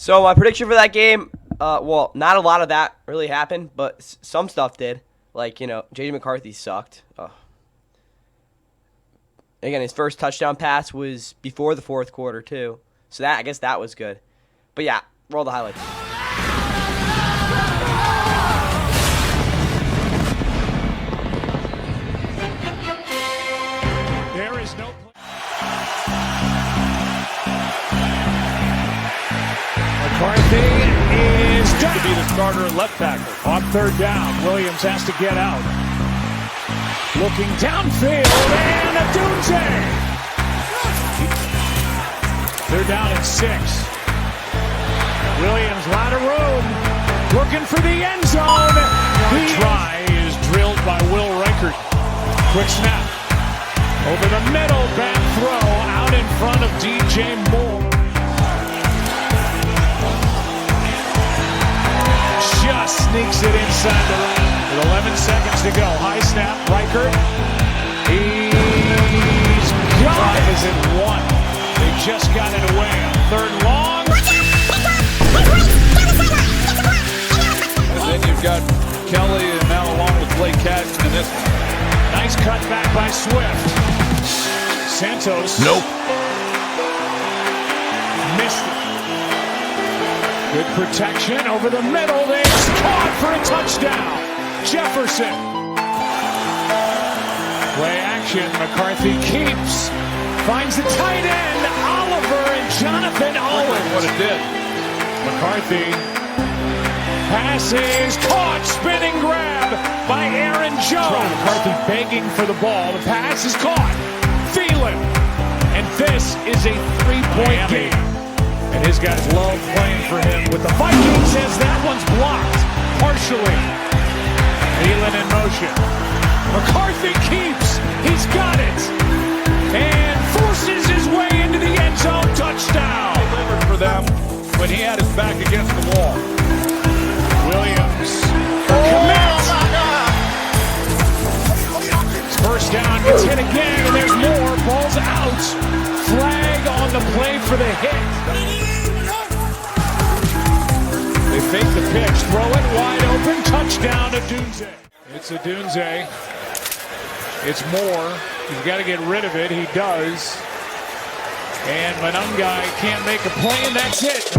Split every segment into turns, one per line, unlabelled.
So my prediction for that game, well, not a lot of that really happened, but some stuff did. Like, JJ McCarthy sucked. Again, his first touchdown pass was before the fourth quarter, too. So I guess that was good. But yeah, roll the highlights.
There is no McCarthy is done. To be the starter at left tackle. On third down, Williams has to get out. Looking downfield, and a Dunze. They're down at 6. Williams, lot of room, looking for the end zone. The try is drilled by Will Reichert. Quick snap. Over the middle, bad throw, out in front of DJ Moore. Just sneaks it inside the line. With 11 seconds to go. High snap, Reichert. He's got it. Is it 1? They just got it away on third long.
And then you've got Kelly and now along with Blake Catton in this one.
Nice cut back by Swift. Santos.
Nope.
Missed it. Good protection over the middle. It's caught for a touchdown. Jefferson. Play action. McCarthy keeps. Finds the tight end. Oliver and Jonathan Owens.
What it did.
McCarthy. Pass is caught. Spinning grab by Aaron Jones. McCarthy begging for the ball. The pass is caught. Thielen. And this is a 3-point game. And his guys love playing for him with the Vikings as that one's blocked. Partially. Thielen in motion. McCarthy keeps. He's got it. And forces his way into the end zone. Touchdown.
Delivered for them when he had his back against the wall.
Williams. Commit. First down, gets hit again, and there's more. Ball's out. Flag on the play for the hit. They fake the pitch, throw it wide open, touchdown to Dunze. It's a Dunze. It's Moore. He's got to get rid of it. He does. And Manungai can't make a play, and that's it.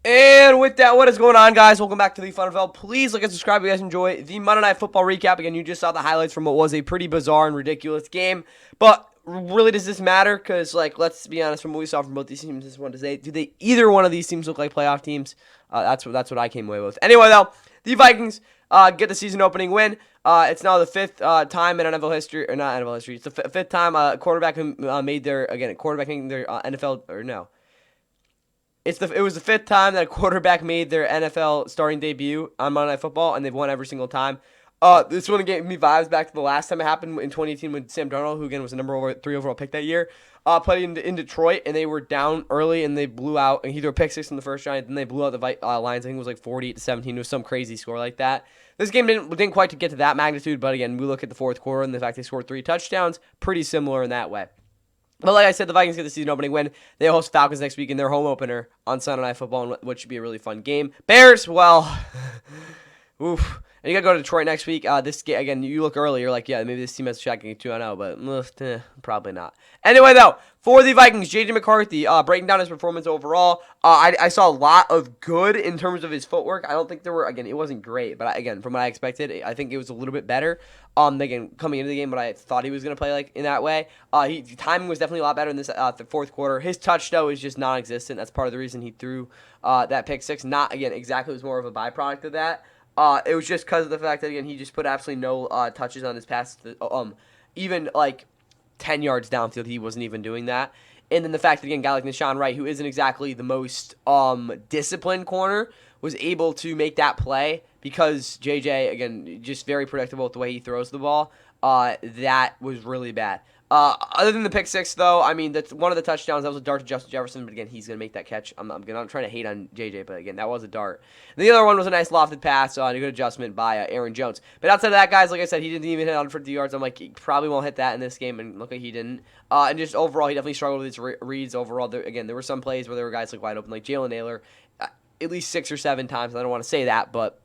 And with that, what is going on, guys? Welcome back to the Fun NFL. Please like and subscribe if you guys enjoy the Monday Night Football recap. Again, you just saw the highlights from what was a pretty bizarre and ridiculous game. But really, does this matter? Because, let's be honest, from what we saw from both these teams this one today, do either one of these teams look like playoff teams? That's what I came away with. Anyway, though, the Vikings get the season opening win. It's now the fifth time in NFL history, or not NFL history. It's the fifth time a quarterback made their NFL, or no. It was the fifth time that a quarterback made their NFL starting debut on Monday Night Football, and they've won every single time. This one gave me vibes back to the last time it happened in 2018 with Sam Darnold, who again was the number 3 overall pick that year. Played in Detroit, and they were down early, and they blew out. And he threw a pick 6 in the first drive, and then they blew out the Lions. I think it was like 48-17. It was some crazy score like that. This game didn't quite get to that magnitude, but again, we look at the fourth quarter and the fact they scored 3 touchdowns, pretty similar in that way. But like I said, the Vikings get the season opening win. They host Falcons next week in their home opener on Sunday Night Football, which should be a really fun game. Bears, well, oof. And you got to go to Detroit next week. This game, again, you look early, you're like, yeah, maybe this team has a shot getting 2-0, but probably not. Anyway, though, for the Vikings, JJ McCarthy, breaking down his performance overall, I saw a lot of good in terms of his footwork. I don't think it wasn't great, but again, from what I expected, I think it was a little bit better. Again, coming into the game, but I thought he was going to play like in that way. Timing was definitely a lot better in this the fourth quarter. His touch, though, is just non-existent. That's part of the reason he threw that pick 6. Not, again, exactly, it was more of a byproduct of that. It was just because of the fact that, again, he just put absolutely no touches on his pass. Even, 10 yards downfield, he wasn't even doing that. And then the fact that, again, a guy like Nishan Wright, who isn't exactly the most disciplined corner, was able to make that play because JJ, again, just very predictable with the way he throws the ball. That was really bad. Other than the pick six, though, I mean, that's one of the touchdowns. That was a dart to Justin Jefferson, but again, he's going to make that catch. I'm trying to hate on JJ, but again, that was a dart. And the other one was a nice lofted pass and a good adjustment by Aaron Jones. But outside of that, guys, like I said, he didn't even hit 150 yards. I'm like, he probably won't hit that in this game, and look like he didn't. And just overall, he definitely struggled with his reads overall. Again, there were some plays where there were guys like wide open, like Jalen Naylor, at least 6 or 7 times. I don't want to say that, but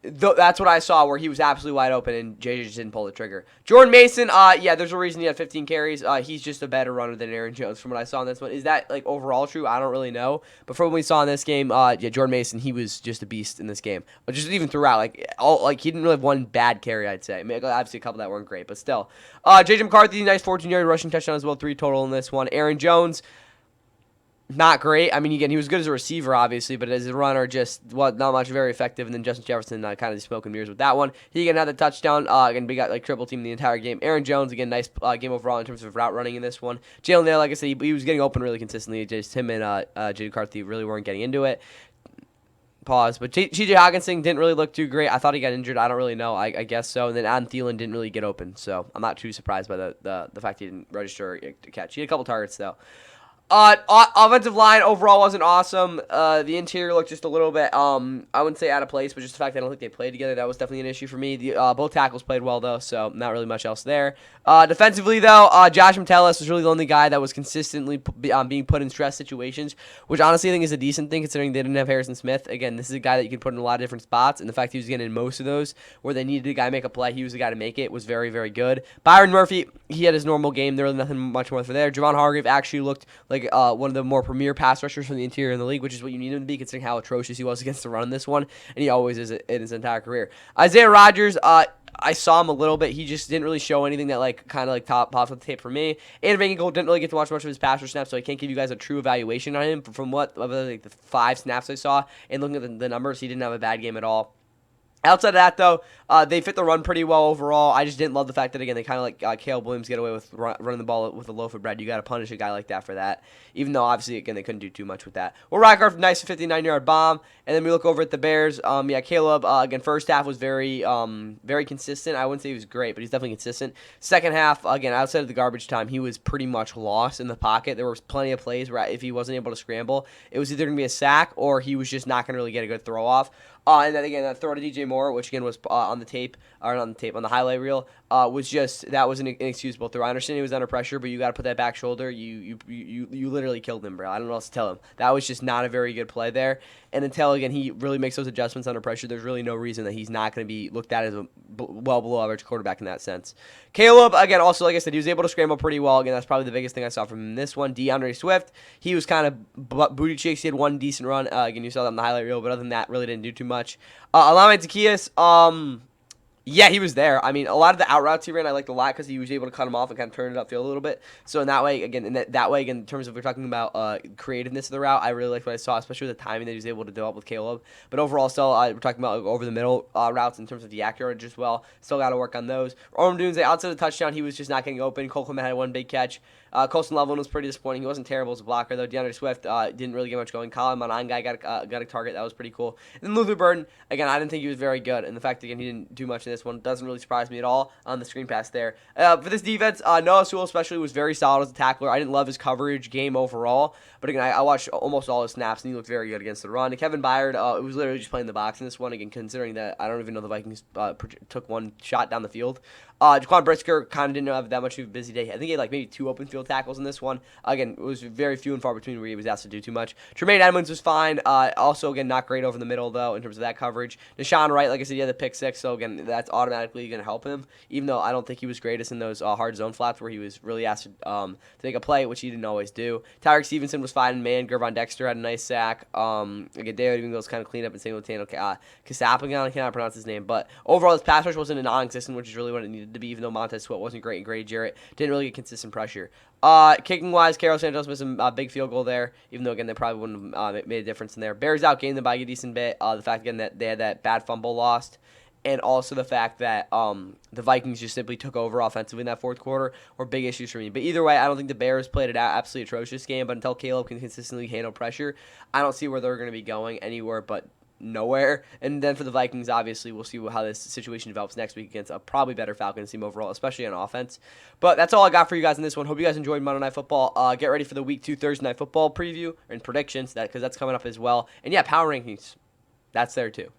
that's what I saw, where he was absolutely wide open and JJ just didn't pull the trigger. Jordan Mason, yeah, there's a reason he had 15 carries. He's just a better runner than Aaron Jones from what I saw in this one. Is that like overall true? I don't really know. But from what we saw in this game, yeah, Jordan Mason, he was just a beast in this game. But just even throughout, he didn't really have one bad carry, I'd say. I mean, obviously a couple that weren't great, but still. JJ McCarthy, nice 14-yard rushing touchdown as well, 3 total in this one. Aaron Jones, not great. I mean, again, he was good as a receiver, obviously, but as a runner, not much, very effective. And then Justin Jefferson kind of smoke and mirrors with that one. He again had the touchdown. Again, we got triple team the entire game. Aaron Jones, again, nice game overall in terms of route running in this one. Jalen Naylor, like I said, he was getting open really consistently. Just him and JJ McCarthy really weren't getting into it. Pause. But TJ Hawkinson didn't really look too great. I thought he got injured. I don't really know. I guess so. And then Adam Thielen didn't really get open. So I'm not too surprised by the fact he didn't register a catch. He had a couple targets, though. Offensive line overall wasn't awesome. The interior looked just a little bit, I wouldn't say out of place, but just the fact that I don't think they played together, that was definitely an issue for me. Both tackles played well, though, so not really much else there. Defensively, though, Josh Metellus was really the only guy that was consistently being put in stress situations, which honestly I think is a decent thing considering they didn't have Harrison Smith. Again, this is a guy that you can put in a lot of different spots, and the fact he was getting in most of those where they needed a guy to make a play, he was the guy to make it, was very, very good. Byron Murphy, he had his normal game. There was nothing much more for there. Javon Hargrave actually looked like one of the more premier pass rushers from the interior in the league, which is what you need him to be considering how atrocious he was against the run in this one, and he always is in his entire career. Isaiah Rodgers, I saw him a little bit. He just didn't really show anything that pops up the tape for me. And Van Ginkel didn't really get to watch much of his pass rush snaps, so I can't give you guys a true evaluation on him. From the 5 snaps I saw and looking at the numbers, he didn't have a bad game at all. Outside of that, though, they fit the run pretty well overall. I just didn't love the fact that, again, they kind of let Caleb Williams get away with running the ball with a loaf of bread. You got to punish a guy like that for that, even though, obviously, again, they couldn't do too much with that. Well, Rycroft, nice 59-yard bomb. And then we look over at the Bears. Yeah, Caleb, again, first half was very consistent. I wouldn't say he was great, but he's definitely consistent. Second half, again, outside of the garbage time, he was pretty much lost in the pocket. There were plenty of plays where if he wasn't able to scramble, it was either going to be a sack or he was just not going to really get a good throw off. And then again, that throw to DJ Moore, which again was on the highlight reel, was an inexcusable throw. I understand he was under pressure, but you got to put that back shoulder. You literally killed him, bro. I don't know what else to tell him. That was just not a very good play there. And until again he really makes those adjustments under pressure, there's really no reason that he's not going to be looked at as a well below average quarterback in that sense. Caleb, again, also like I said, he was able to scramble pretty well. Again, that's probably the biggest thing I saw from him in this one. DeAndre Swift, he was kind of booty cheeks. He had one decent run. Again, you saw that on the highlight reel, but other than that, really didn't do too much. Alame Zaccheaus, yeah, he was there. I mean, a lot of the out routes he ran, I liked a lot because he was able to cut him off and kind of turn it upfield a little bit. So in that way, again, in terms of we're talking about creativeness of the route, I really liked what I saw, especially with the timing that he was able to develop with Caleb. But overall, still, we're talking about over the middle routes in terms of the accuracy as well. Still got to work on those. Orm Dunze, outside of the touchdown, he was just not getting open. Cole Clement had one big catch. Colston Loveland was pretty disappointing. He wasn't terrible as a blocker, though. DeAndre Swift didn't really get much going. Colin Monan guy got a target. That was pretty cool. And then Luther Burden, again, I didn't think he was very good. And the fact, again, he didn't do much in this one doesn't really surprise me at all on the screen pass there. For this defense, Noah Sewell especially was very solid as a tackler. I didn't love his coverage game overall. But again, I watched almost all his snaps, and he looked very good against the run. And Kevin Byard, it was literally just playing the box in this one. Again, considering that I don't even know the Vikings took one shot down the field. Jaquan Brisker kind of didn't have that much of a busy day. I think he had maybe 2 open field tackles in this one. Again, it was very few and far between where he was asked to do too much. Tremaine Edmonds was fine. Also, again, not great over the middle, though, in terms of that coverage. Deshaun Wright, like I said, he had the pick 6, so again, that's automatically going to help him, even though I don't think he was greatest in those hard zone flats where he was really asked to make a play, which he didn't always do. Tyreek Stevenson was fine in man. Gervon Dexter had a nice sack. Again, David even goes kind of clean up and same with Tano Kasapagan. I cannot pronounce his name, but overall, his pass rush wasn't non-existent, which is really what it needed to be, even though Montez Sweat wasn't great and Grady Jarrett didn't really get consistent pressure. Kicking wise, Carlos Santos missed a big field goal there, even though again they probably wouldn't have made a difference in there. Bears outgained them by a decent bit. The fact again that they had that bad fumble lost, and also the fact that the Vikings just simply took over offensively in that fourth quarter were big issues for me. But either way, I don't think the Bears played an absolutely atrocious game. But until Caleb can consistently handle pressure, I don't see where they're going to be going anywhere but nowhere. And then for the Vikings, obviously, we'll see how this situation develops next week against a probably better Falcons team overall, especially on offense. But that's all I got for you guys in this one. Hope you guys enjoyed Monday Night Football. Get ready for the Week 2 Thursday Night Football preview and predictions, because that's coming up as well. And yeah, power rankings, that's there too.